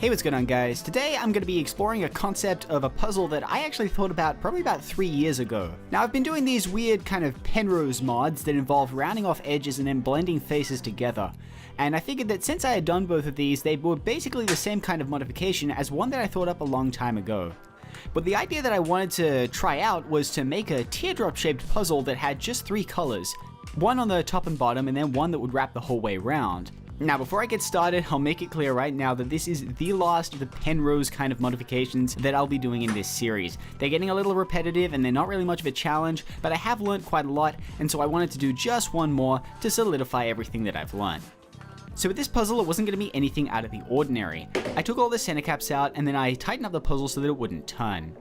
Hey, what's going on, guys? Today I'm going to be exploring a concept of a puzzle that I actually thought about probably about 3 years ago. Now, I've been doing these weird kind of Penrose mods that involve rounding off edges and then blending faces together. And I figured that since I had done both of these, they were basically the same kind of modification as one that I thought up a long time ago. But the idea that I wanted to try out was to make a teardrop shaped puzzle that had just 3 colors. One on the top and bottom, and then one that would wrap the whole way around. Now, before I get started, I'll make it clear right now that this is the last of the Penrose kind of modifications that I'll be doing in this series. They're getting a little repetitive and they're not really much of a challenge, but I have learned quite a lot, and so I wanted to do just one more to solidify everything that I've learned. So with this puzzle, it wasn't going to be anything out of the ordinary. I took all the center caps out and then I tightened up the puzzle so that it wouldn't turn.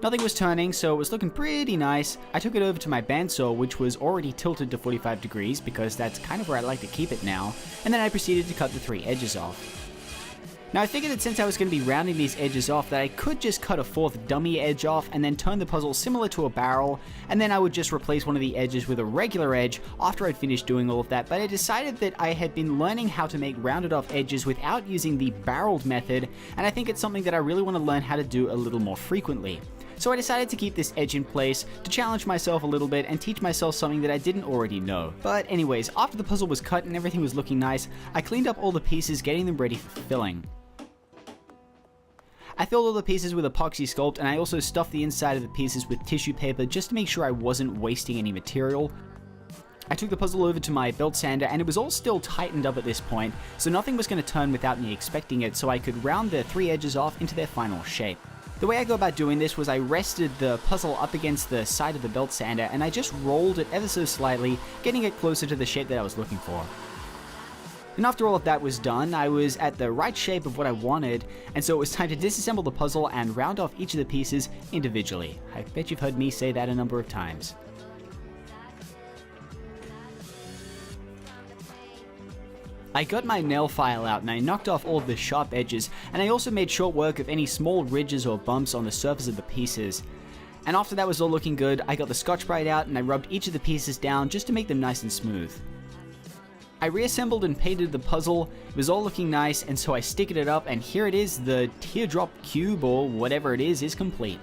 Nothing was turning, so it was looking pretty nice. I took it over to my bandsaw, which was already tilted to 45 degrees because that's kind of where I like to keep it now, and then I proceeded to cut the 3 edges off. Now, I figured that since I was going to be rounding these edges off, that I could just cut a 4th dummy edge off and then turn the puzzle similar to a barrel, and then I would just replace one of the edges with a regular edge after I'd finished doing all of that. But I decided that I had been learning how to make rounded off edges without using the barreled method, and I think it's something that I really want to learn how to do a little more frequently. So I decided to keep this edge in place to challenge myself a little bit and teach myself something that I didn't already know. But anyways, after the puzzle was cut and everything was looking nice, I cleaned up all the pieces, getting them ready for filling. I filled all the pieces with epoxy sculpt, and I also stuffed the inside of the pieces with tissue paper just to make sure I wasn't wasting any material. I took the puzzle over to my belt sander and it was all still tightened up at this point, so nothing was going to turn without me expecting it, so I could round the 3 edges off into their final shape. The way I go about doing this was I rested the puzzle up against the side of the belt sander and I just rolled it ever so slightly, getting it closer to the shape that I was looking for. And after all of that was done, I was at the right shape of what I wanted, and so it was time to disassemble the puzzle and round off each of the pieces individually. I bet you've heard me say that a number of times. I got my nail file out and I knocked off all of the sharp edges, and I also made short work of any small ridges or bumps on the surface of the pieces. And after that was all looking good, I got the Scotch-Brite out and I rubbed each of the pieces down just to make them nice and smooth. I reassembled and painted the puzzle. It was all looking nice, and so I sticked it up, and here it is. The teardrop cube, or whatever it is complete.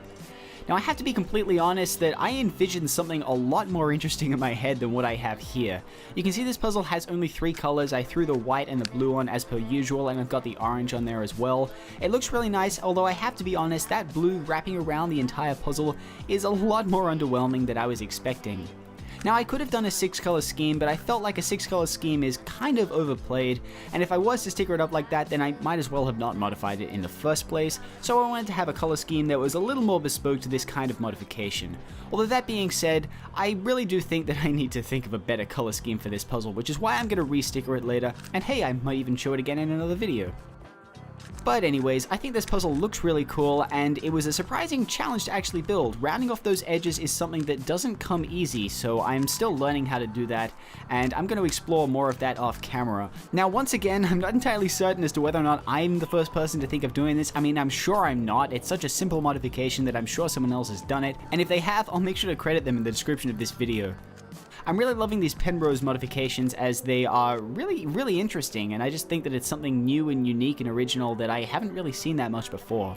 Now, I have to be completely honest that I envisioned something a lot more interesting in my head than what I have here. You can see this puzzle has only 3 colors. I threw the white and the blue on as per usual, and I've got the orange on there as well. It looks really nice, although I have to be honest, that blue wrapping around the entire puzzle is a lot more underwhelming than I was expecting. Now, I could have done a 6-color scheme, but I felt like a 6-color scheme is kind of overplayed, and if I was to sticker it up like that, then I might as well have not modified it in the first place, so I wanted to have a color scheme that was a little more bespoke to this kind of modification. Although that being said, I really do think that I need to think of a better color scheme for this puzzle, which is why I'm going to re-sticker it later, and hey, I might even show it again in another video. But anyways, I think this puzzle looks really cool, and it was a surprising challenge to actually build. Rounding off those edges is something that doesn't come easy, so I'm still learning how to do that, and I'm going to explore more of that off camera. Now, once again, I'm not entirely certain as to whether or not I'm the first person to think of doing this. I mean, I'm sure I'm not. It's such a simple modification that I'm sure someone else has done it, and if they have, I'll make sure to credit them in the description of this video. I'm really loving these Penrose modifications as they are really interesting, and I just think that it's something new and unique and original that I haven't really seen that much before.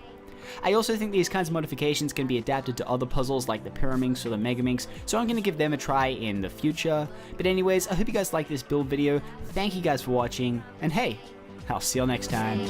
I also think these kinds of modifications can be adapted to other puzzles like the Pyraminx or the Megaminx, so I'm going to give them a try in the future. But anyways, I hope you guys like this build video. Thank you guys for watching, and hey, I'll see you next time.